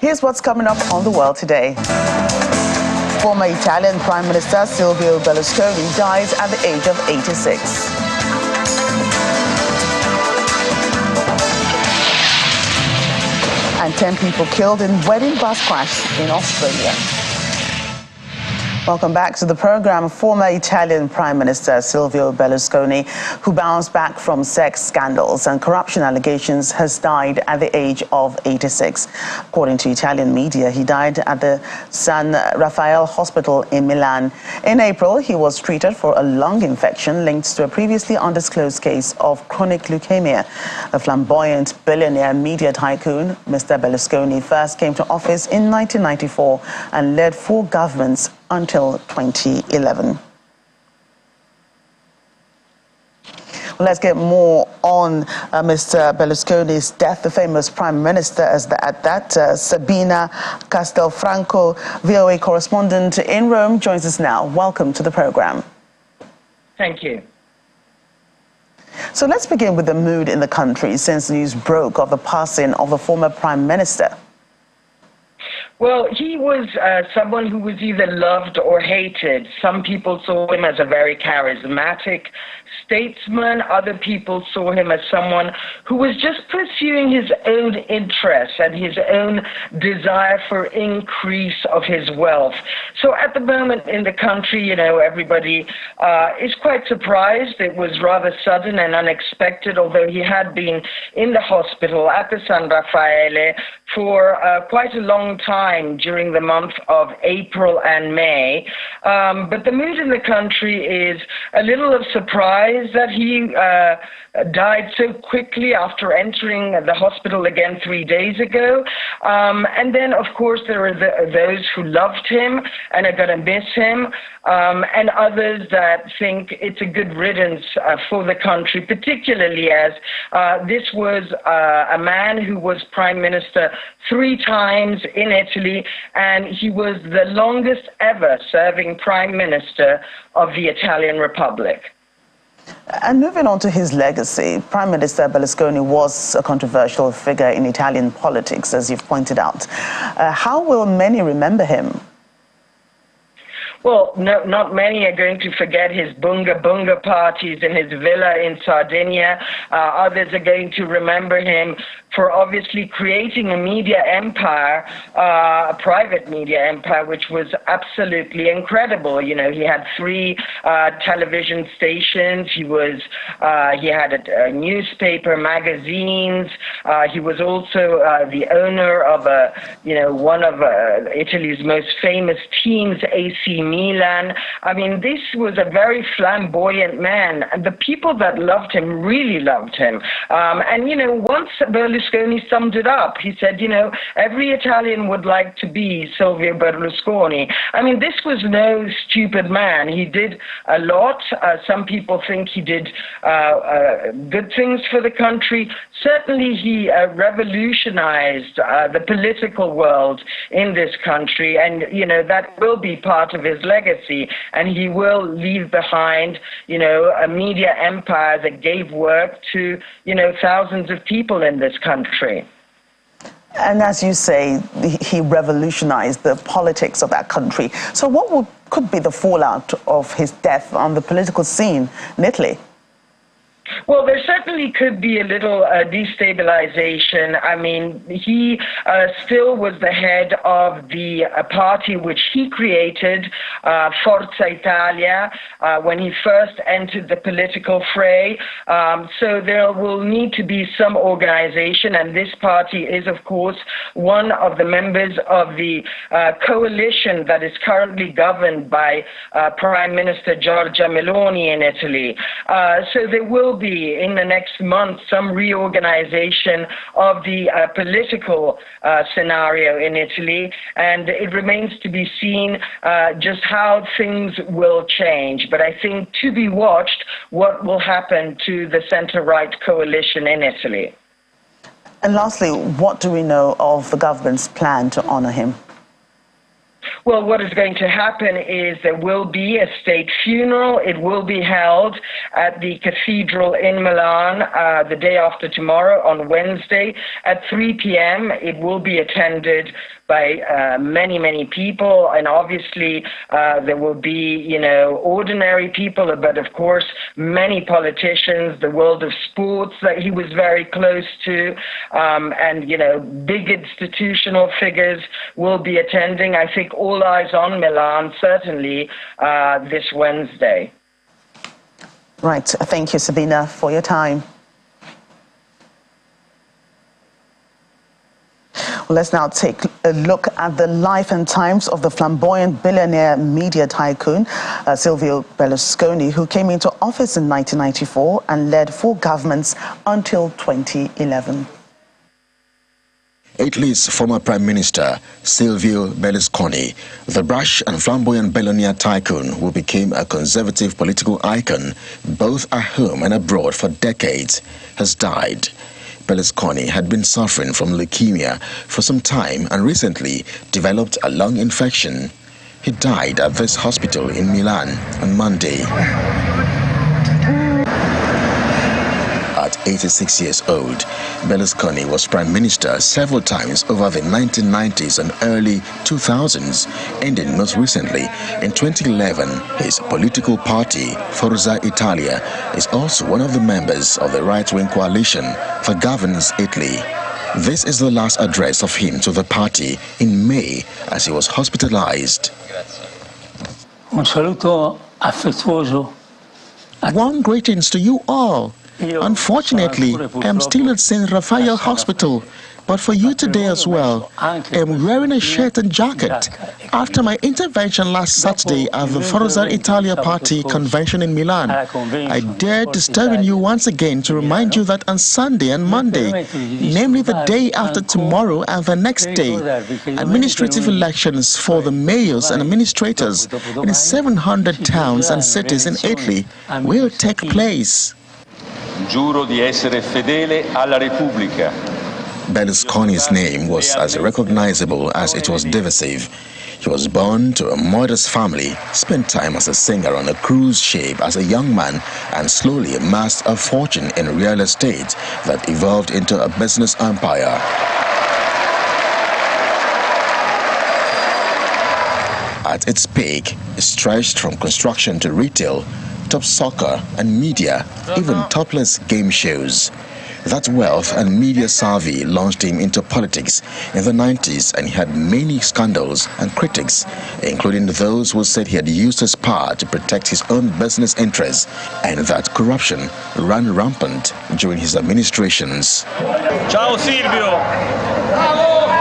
Here's what's coming up on the world today. Former Italian Prime Minister Silvio Berlusconi dies at the age of 86. And 10 people killed in wedding bus crash in Australia. Welcome back to the program. Former Italian Prime Minister Silvio Berlusconi, who bounced back from sex scandals and corruption allegations, has died at the age of 86. According to Italian media, he died at the San Raffaele Hospital in Milan. In April, he was treated for a lung infection linked to a previously undisclosed case of chronic leukemia. A flamboyant billionaire media tycoon, Mr. Berlusconi first came to office in 1994 and led 4 governments until 2011. Well, let's get more on Mr. Berlusconi's death. The famous Prime Minister Sabina Castelfranco, VOA correspondent in Rome, joins us now. Welcome to the program. Thank you. So let's begin with the mood in the country since news broke of the passing of the former Prime Minister. Well, he was someone who was either loved or hated. Some people saw him as a very charismatic statesman. Other people saw him as someone who was just pursuing his own interests and his own desire for increase of his wealth. So at the moment in the country, you know, everybody is quite surprised. It was rather sudden and unexpected, although he had been in the hospital at the San Raffaele for quite a long time during the month of April and May. But the mood in the country is a little of surprise that he died so quickly after entering the hospital again 3 days ago. And then, of course, there are those who loved him and are going to miss him, and others that think it's a good riddance for the country, particularly as this was a man who was prime minister 3 times in Italy, and he was the longest ever serving prime minister of the Italian Republic. And moving on to his legacy, Prime Minister Berlusconi was a controversial figure in Italian politics, as you've pointed out. How will many remember him? Well, no, not many are going to forget his bunga parties in his villa in Sardinia. Others are going to remember him for obviously creating a media empire, a private media empire, which was absolutely incredible. You know, he had 3 television stations. He had a newspaper, magazines. He was also the owner of one of Italy's most famous teams, AC Milan. I mean, this was a very flamboyant man, and the people that loved him really loved him. And, you know, once Berlusconi summed it up, he said, you know, every Italian would like to be Silvio Berlusconi. I mean, this was no stupid man. He did a lot. Some people think he did good things for the country. Certainly, he revolutionized the political world in this country, and, you know, that will be part of his legacy, and he will leave behind, you know, a media empire that gave work to, you know, thousands of people in this country. And as you say, he revolutionized the politics of that country. So what could be the fallout of his death on the political scene in Italy? Well, there certainly could be a little destabilization. I mean, he still was the head of the party which he created, Forza Italia, when he first entered the political fray. So there will need to be some organization, and this party is, of course, one of the members of the coalition that is currently governed by Prime Minister Giorgia Meloni in Italy. So there will be in the next month some reorganization of the political scenario in Italy, and it remains to be seen just how things will change. But I think to be watched what will happen to the centre-right coalition in Italy. And lastly, what do we know of the government's plan to honour him? Well, what is going to happen is there will be a state funeral. It will be held at the cathedral in Milan the day after tomorrow, on Wednesday, at 3 p.m. It will be attended by many, many people, and obviously there will be, ordinary people, but of course many politicians, the world of sports that he was very close to, and big institutional figures will be attending. I think all eyes on Milan, certainly this Wednesday. Right. Thank you, Sabina, for your time. Well, let's now take a look at the life and times of the flamboyant billionaire media tycoon, Silvio Berlusconi, who came into office in 1994 and led 4 governments until 2011. Italy's former Prime Minister, Silvio Berlusconi, the brash and flamboyant billionaire tycoon who became a conservative political icon both at home and abroad for decades, has died. Berlusconi had been suffering from leukemia for some time and recently developed a lung infection. He died at this hospital in Milan on Monday. At 86 years old, Berlusconi was prime minister several times over the 1990s and early 2000s, ending most recently in 2011. His political party, Forza Italia, is also one of the members of the right-wing coalition that governs Italy. This is the last address of him to the party in May as he was hospitalized. Un saluto affettuoso. Warm greetings to you all. Unfortunately, I am still at St. Raphael Hospital, but for you today as well. I am wearing a shirt and jacket. After my intervention last Saturday at the Forza Italia Party convention in Milan, I dare disturbing you once again to remind you that on Sunday and Monday, namely the day after tomorrow and the next day, administrative elections for the mayors and administrators in 700 towns and cities in Italy will take place. Giuro di essere fedele alla Repubblica. Berlusconi's name was as recognizable as it was divisive. He was born to a modest family, spent time as a singer on a cruise ship as a young man, and slowly amassed a fortune in real estate that evolved into a business empire. At its peak, it stretched from construction to retail, top soccer and media, even topless game shows. That wealth and media savvy launched him into politics in the 90s, and he had many scandals and critics, including those who said he had used his power to protect his own business interests and that corruption ran rampant during his administrations. Ciao Silvio!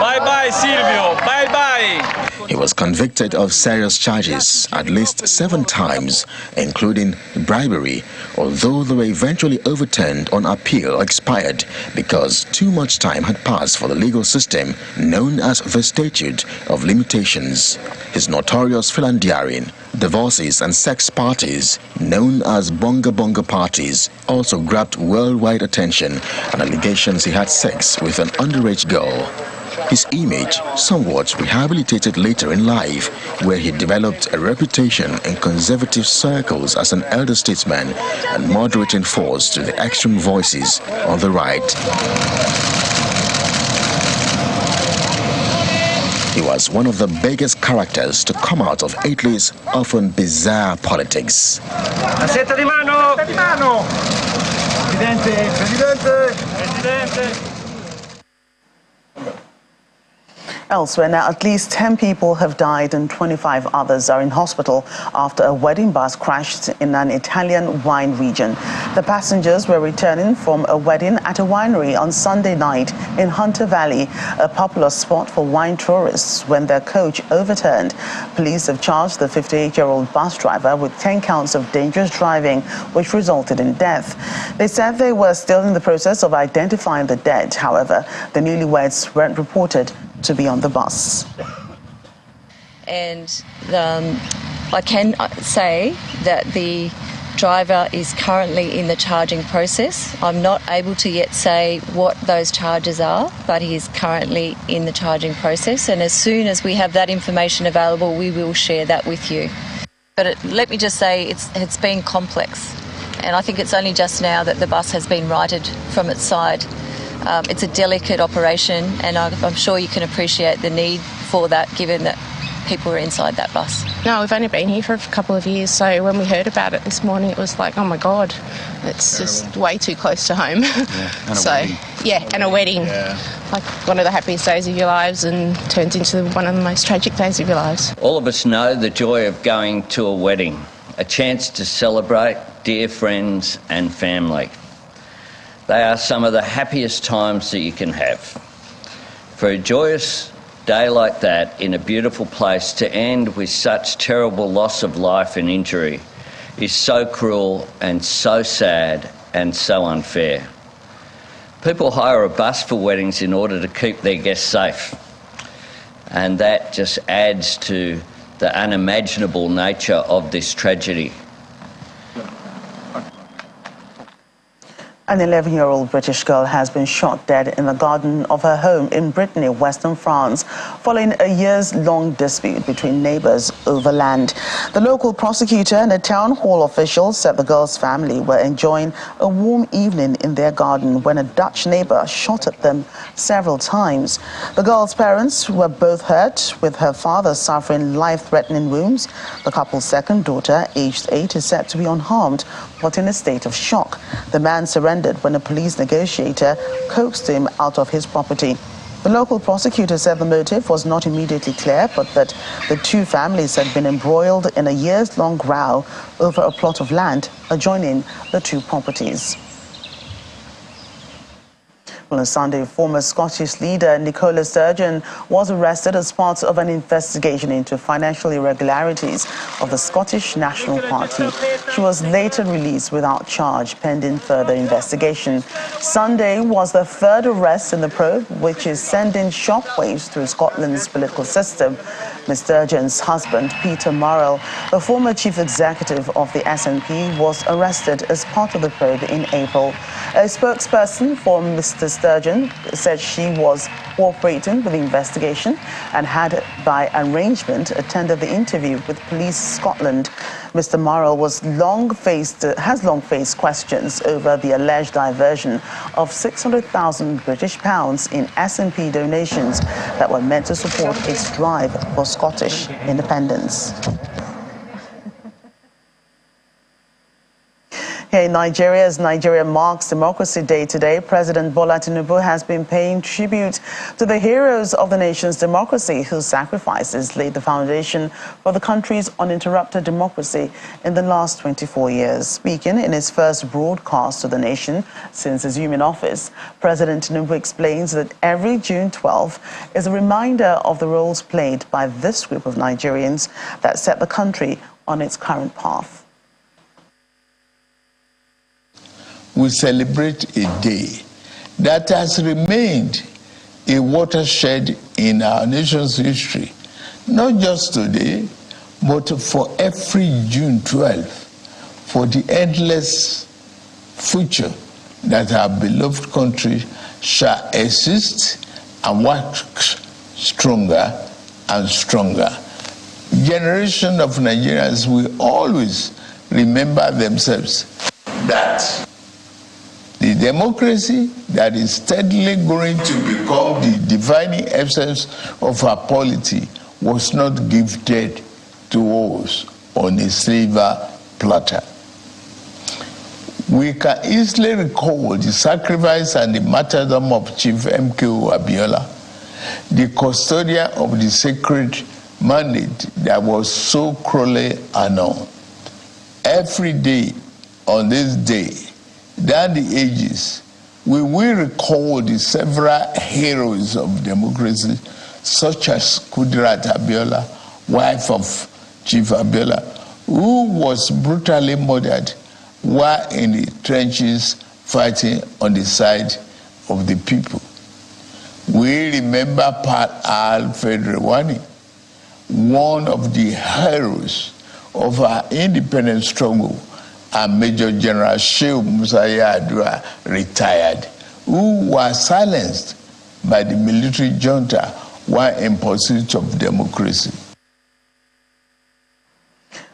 Bye-bye Silvio! Bye-bye! He was convicted of serious charges at least 7 times, including bribery, although they were eventually overturned on appeal or expired because too much time had passed for the legal system known as the Statute of Limitations. His notorious philandering, divorces and sex parties, known as bonga bonga parties, also grabbed worldwide attention on allegations he had sex with an underage girl. His image somewhat rehabilitated later in life, where he developed a reputation in conservative circles as an elder statesman and moderating force to the extreme voices on the right. He was one of the biggest characters to come out of Italy's often bizarre politics. Aspetta di mano! Aspetta di mano! Presidente! Presidente! Presidente! Elsewhere now, at least 10 people have died and 25 others are in hospital after a wedding bus crashed in an Italian wine region. The passengers were returning from a wedding at a winery on Sunday night in Hunter Valley, a popular spot for wine tourists, when their coach overturned. Police have charged the 58-year-old bus driver with 10 counts of dangerous driving, which resulted in death. They said they were still in the process of identifying the dead. However, the newlyweds weren't reported to be on the bus. And I can say that the driver is currently in the charging process. I'm not able to yet say what those charges are, but he is currently in the charging process, and as soon as we have that information available, we will share that with you. But let me just say it's been complex, and I think it's only just now that the bus has been righted from its side. It's a delicate operation, and I'm sure you can appreciate the need for that, given that people were inside that bus. No, we've only been here for a couple of years, so when we heard about it this morning, it was like, oh my God, it's just way too close to home. Yeah, and a wedding. Yeah, and a wedding. Yeah. Like one of the happiest days of your lives and turns into one of the most tragic days of your lives. All of us know the joy of going to a wedding, a chance to celebrate dear friends and family. They are some of the happiest times that you can have. For a joyous day like that in a beautiful place to end with such terrible loss of life and injury is so cruel and so sad and so unfair. People hire a bus for weddings in order to keep their guests safe, and that just adds to the unimaginable nature of this tragedy. An 11-year-old British girl has been shot dead in the garden of her home in Brittany, western France, following a years-long dispute between neighbours over land. The local prosecutor and a town hall official said the girl's family were enjoying a warm evening in their garden when a Dutch neighbour shot at them several times. The girl's parents were both hurt, with her father suffering life-threatening wounds. The couple's second daughter, aged 8, is said to be unharmed, but in a state of shock. The man surrendered when a police negotiator coaxed him out of his property. The local prosecutor said the motive was not immediately clear, but that the two families had been embroiled in a years-long row over a plot of land adjoining the two properties. Well, on Sunday, former Scottish leader Nicola Sturgeon was arrested as part of an investigation into financial irregularities of the Scottish National Party. She was later released without charge, pending further investigation. Sunday was the third arrest in the probe, which is sending shockwaves through Scotland's political system. Ms. Sturgeon's husband, Peter Murrell, the former chief executive of the SNP, was arrested as part of the probe in April. A spokesperson for Mr. Sturgeon said she was cooperating with the investigation and had, by arrangement, attended the interview with Police Scotland. Mr. Murrell has long faced questions over the alleged diversion of £600,000 in SNP donations that were meant to support its drive for Scottish independence. Here in Nigeria, as Nigeria marks Democracy Day today, President Bola Tinubu has been paying tribute to the heroes of the nation's democracy whose sacrifices laid the foundation for the country's uninterrupted democracy in the last 24 years. Speaking in his first broadcast to the nation since assuming office, President Tinubu explains that every June 12th is a reminder of the roles played by this group of Nigerians that set the country on its current path. We celebrate a day that has remained a watershed in our nation's history, not just today, but for every June 12th, for the endless future that our beloved country shall exist and work stronger and stronger. Generation of Nigerians will always remember themselves that the democracy that is steadily going to become the defining essence of our polity was not gifted to us on a silver platter. We can easily recall the sacrifice and the martyrdom of Chief MKO Abiola, the custodian of the sacred mandate that was so cruelly annulled. Every day on this day, down the ages, we will recall the several heroes of democracy, such as Kudirat Abiola, wife of Chief Abiola, who was brutally murdered while in the trenches fighting on the side of the people. We remember Pat Al-Fedrewani, one of the heroes of our independence struggle and Major General Shehu Musa Yar'Adua retired, who were silenced by the military junta while in pursuit of democracy.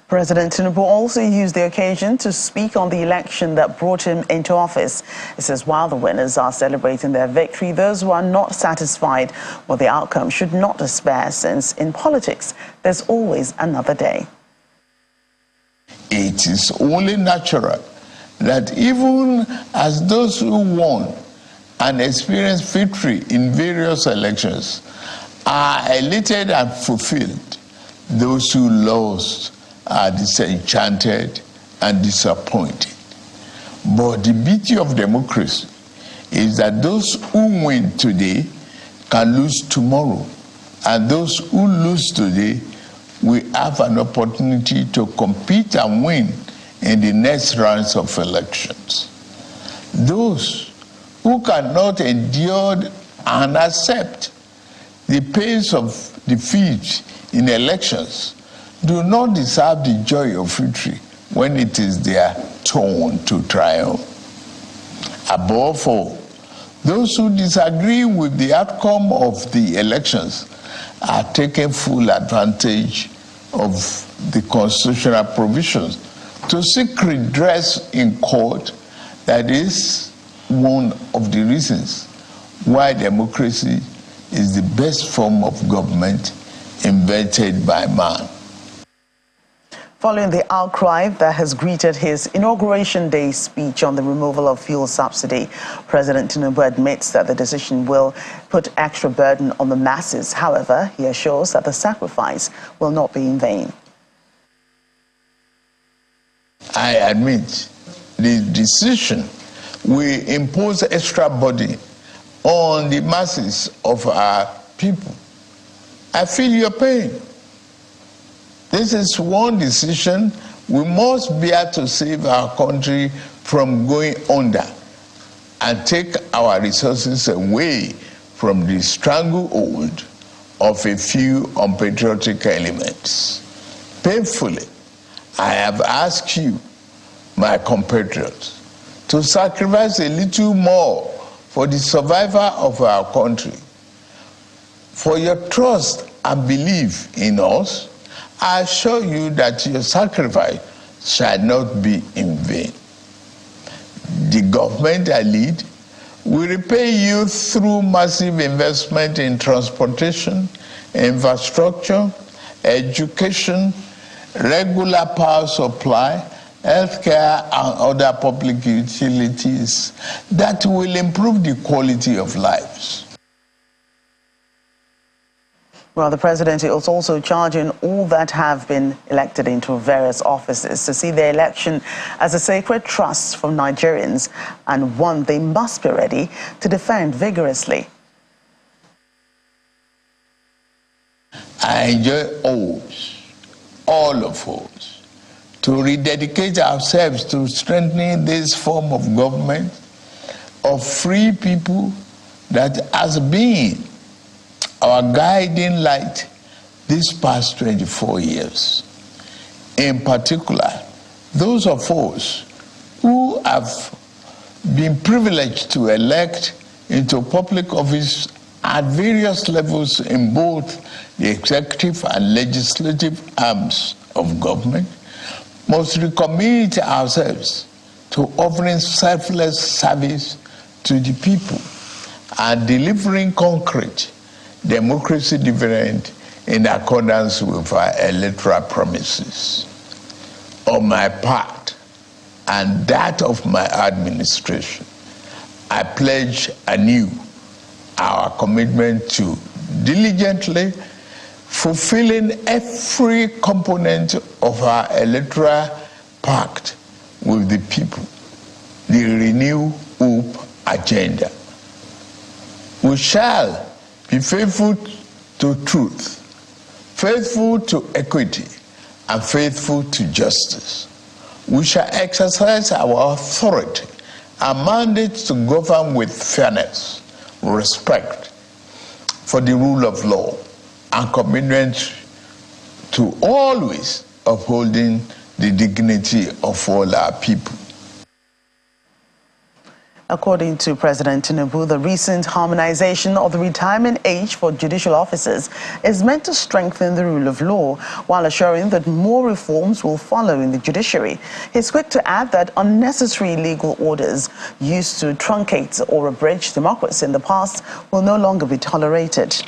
President Tinubu also used the occasion to speak on the election that brought him into office. He says while the winners are celebrating their victory, those who are not satisfied with the outcome should not despair, since in politics, there's always another day. It is only natural that even as those who won and experienced victory in various elections are elated and fulfilled, those who lost are disenchanted and disappointed. But the beauty of democracy is that those who win today can lose tomorrow, and those who lose today will have an opportunity to compete and win in the next rounds of elections. Those who cannot endure and accept the pains of defeat in elections do not deserve the joy of victory when it is their turn to triumph. Above all, those who disagree with the outcome of the elections are taking full advantage of the constitutional provisions to seek redress in court. That is one of the reasons why democracy is the best form of government invented by man. Following the outcry that has greeted his Inauguration Day speech on the removal of fuel subsidy, President Tinubu admits that the decision will put extra burden on the masses. However, he assures that the sacrifice will not be in vain. I admit the decision will impose extra burden on the masses of our people. I feel your pain. This is one decision we must bear to save our country from going under and take our resources away from the stranglehold of a few unpatriotic elements. Painfully, I have asked you, my compatriots, to sacrifice a little more for the survival of our country. For your trust and belief in us, I assure you that your sacrifice shall not be in vain. The government I lead will repay you through massive investment in transportation, infrastructure, education, regular power supply, healthcare, and other public utilities that will improve the quality of lives. Well, the president is also charging all that have been elected into various offices to see the election as a sacred trust from Nigerians and one they must be ready to defend vigorously. I enjoy all of us, to rededicate ourselves to strengthening this form of government of free people that has been our guiding light these past 24 years. In particular, those of us who have been privileged to elect into public office at various levels in both the executive and legislative arms of government must recommit ourselves to offering selfless service to the people and delivering concrete democracy dividend in accordance with our electoral promises. On my part and that of my administration, I pledge anew our commitment to diligently fulfilling every component of our electoral pact with the people, the Renew Hope agenda. We shall be faithful to truth, faithful to equity, and faithful to justice. We shall exercise our authority and mandate to govern with fairness, respect for the rule of law, and commitment to always upholding the dignity of all our people. According to President Tinubu, the recent harmonization of the retirement age for judicial officers is meant to strengthen the rule of law while assuring that more reforms will follow in the judiciary. He's quick to add that unnecessary legal orders used to truncate or abridge democracy in the past will no longer be tolerated.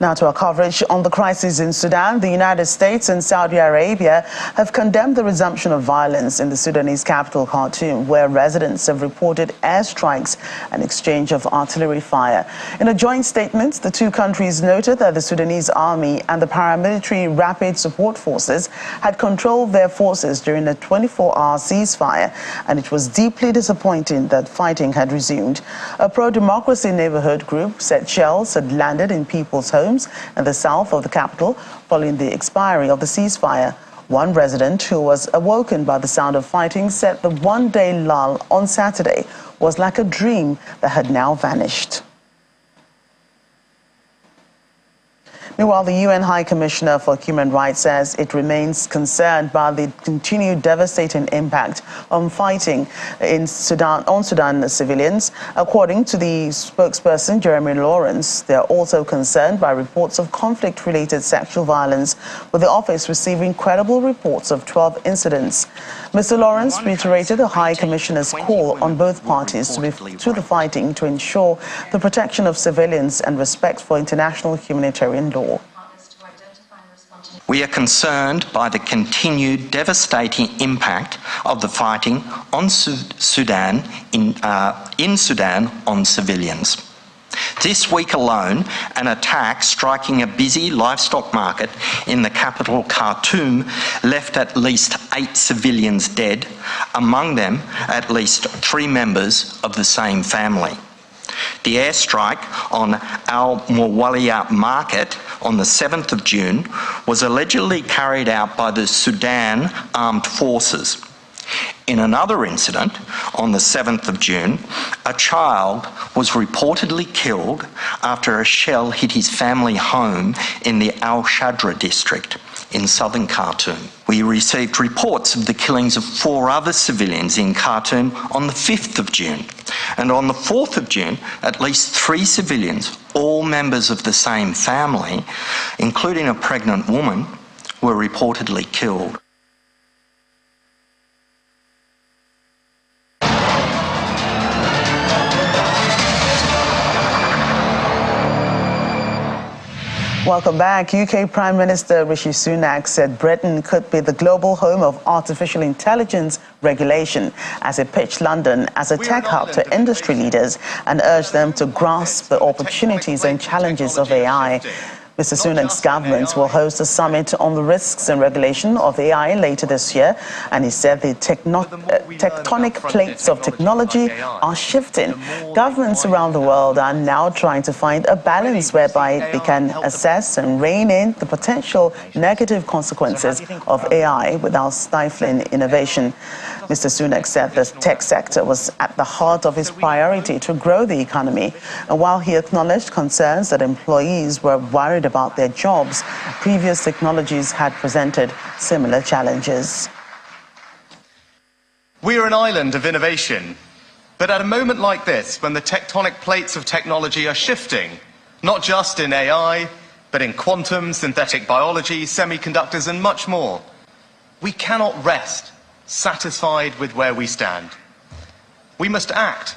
Now to our coverage on the crisis in Sudan. The United States and Saudi Arabia have condemned the resumption of violence in the Sudanese capital, Khartoum, where residents have reported airstrikes and exchange of artillery fire. In a joint statement, the two countries noted that the Sudanese army and the paramilitary rapid support forces had controlled their forces during a 24-hour ceasefire, and it was deeply disappointing that fighting had resumed. A pro-democracy neighborhood group said shells had landed in people's homes in the south of the capital following the expiry of the ceasefire. One resident who was awoken by the sound of fighting said the one-day lull on Saturday was like a dream that had now vanished. Meanwhile, the UN High Commissioner for Human Rights says it remains concerned by the continued devastating impact on fighting in Sudan on Sudan civilians. According to the spokesperson, Jeremy Lawrence, they are also concerned by reports of conflict-related sexual violence, with the office receiving credible reports of 12 incidents. Mr. Lawrence reiterated the High Commissioner's call on both parties to the fighting to ensure the protection of civilians and respect for international humanitarian law. We are concerned by the continued devastating impact of the fighting on Sudan on civilians. This week alone, an attack striking a busy livestock market in the capital Khartoum left at least 8 civilians dead, among them at least 3 members of the same family. The airstrike on Al Muwalliya market on the 7th of June was allegedly carried out by the Sudan Armed Forces. In another incident, on the 7th of June, a child was reportedly killed after a shell hit his family home in the Al-Shadra district in southern Khartoum. We received reports of the killings of 4 other civilians in Khartoum on the 5th of June. And on the 4th of June, at least 3 civilians, all members of the same family, including a pregnant woman, were reportedly killed. Welcome back. UK Prime Minister Rishi Sunak said Britain could be the global home of artificial intelligence regulation as he pitched London as a tech hub to industry leaders and urged them to grasp the opportunities and challenges of AI. Mr. Sunak's government will host a summit on the risks and regulation of AI later this year, and he said the tectonic plates of technology are shifting. Governments around the world are now trying to find a balance whereby they can assess and rein in the potential negative consequences of AI without stifling innovation. Mr. Sunak said the tech sector was at the heart of his priority to grow the economy, and while he acknowledged concerns that employees were worried about their jobs, previous technologies had presented similar challenges. We are an island of innovation, but at a moment like this, when the tectonic plates of technology are shifting, not just in AI, but in quantum, synthetic biology, semiconductors, and much more, we cannot rest satisfied with where we stand. We must act,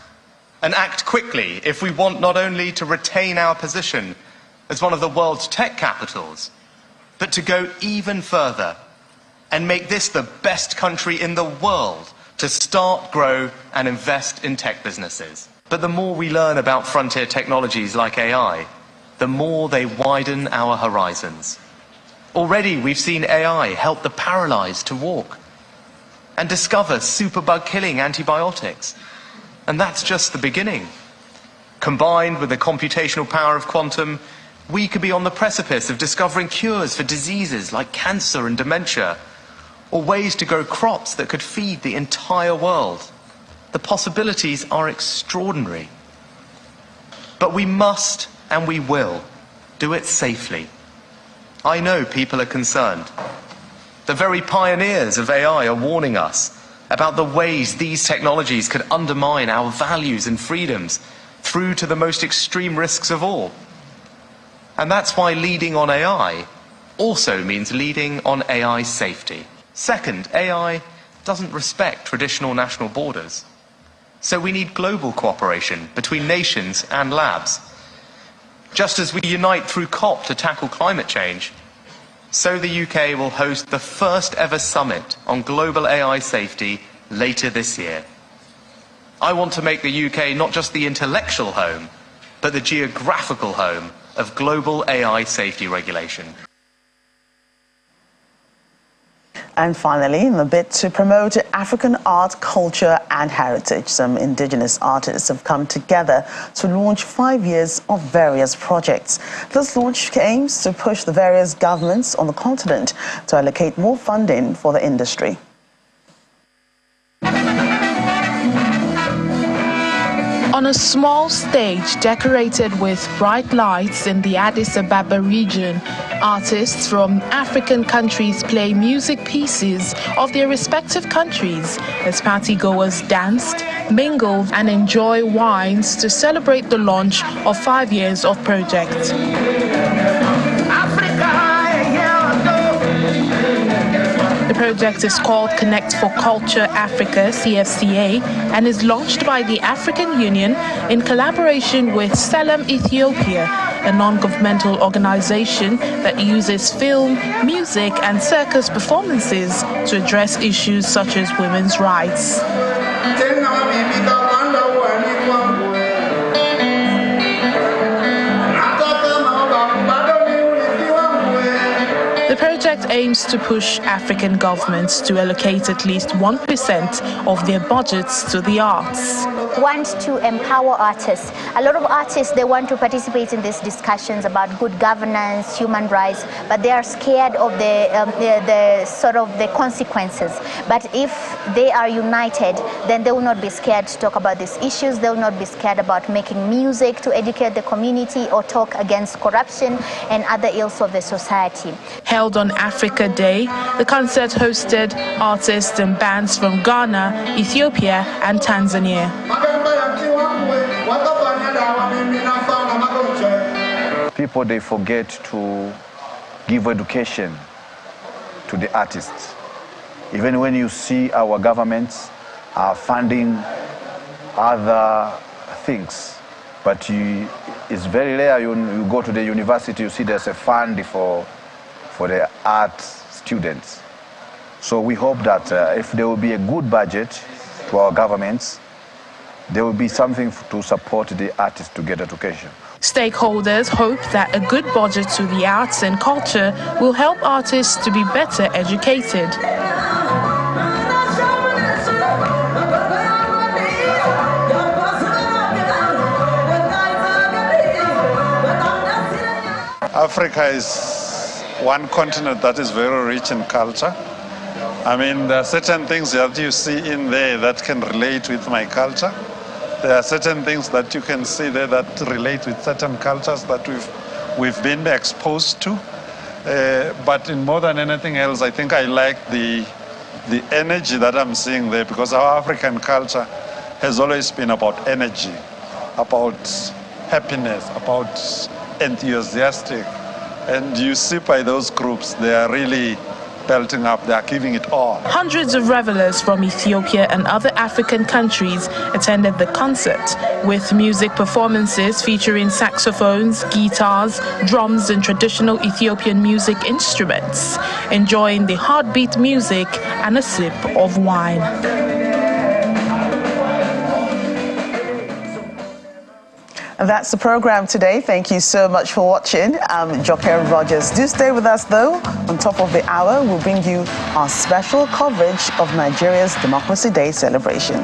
and act quickly if we want not only to retain our position as one of the world's tech capitals, but to go even further and make this the best country in the world to start, grow, and invest in tech businesses. But the more we learn about frontier technologies like AI, the more they widen our horizons. Already we've seen AI help the paralyzed to walk and discover superbug-killing antibiotics. And that's just the beginning. Combined with the computational power of quantum, we could be on the precipice of discovering cures for diseases like cancer and dementia, or ways to grow crops that could feed the entire world. The possibilities are extraordinary. But we must and we will do it safely. I know people are concerned. The very pioneers of AI are warning us about the ways these technologies could undermine our values and freedoms through to the most extreme risks of all. And that's why leading on AI also means leading on AI safety. Second, AI doesn't respect traditional national borders. So we need global cooperation between nations and labs. Just as we unite through COP to tackle climate change, so the UK will host the first ever summit on global AI safety later this year. I want to make the UK not just the intellectual home, but the geographical home of global AI safety regulation. And finally, in a bid to promote African art, culture and heritage, some indigenous artists have come together to launch 5 years of various projects. This launch aims to push the various governments on the continent to allocate more funding for the industry. On a small stage decorated with bright lights in the Addis Ababa region, artists from African countries play music pieces of their respective countries as partygoers danced, mingled and enjoy wines to celebrate the launch of 5 years of project. The project is called Connect for Culture Africa, CFCA, and is launched by the African Union in collaboration with Selam Ethiopia, a non-governmental organization that uses film, music and circus performances to address issues such as women's rights. The project aims to push African governments to allocate at least 1% of their budgets to the arts. Want to empower artists. A lot of artists, they want to participate in these discussions about good governance, human rights, but they are scared of the consequences. But if they are united, then they will not be scared to talk about these issues. They will not be scared about making music to educate the community or talk against corruption and other ills of the society. Held on Africa Day, the concert hosted artists and bands from Ghana, Ethiopia and Tanzania. People, they forget to give education to the artists. Even when you see our governments are funding other things, but it's very rare you go to the university, you see there's a fund for the art students. So we hope that if there will be a good budget to our governments, there will be something to support the artists to get education. Stakeholders hope that a good budget to the arts and culture will help artists to be better educated. Africa is one continent that is very rich in culture. I mean, there are certain things that you see in there that can relate with my culture. There are certain things that you can see there that relate with certain cultures that we've been exposed to. But in more than anything else, I think I like the energy that I'm seeing there, because our African culture has always been about energy, about happiness, about enthusiastic. And you see by those groups, they are really belting up, they are giving it all. Hundreds of revelers from Ethiopia and other African countries attended the concert, with music performances featuring saxophones, guitars, drums and traditional Ethiopian music instruments, enjoying the heartbeat music and a sip of wine. And that's the program today. Thank you so much for watching. I'm Joker Rogers. Do stay with us though. On top of the hour, we'll bring you our special coverage of Nigeria's Democracy Day celebration.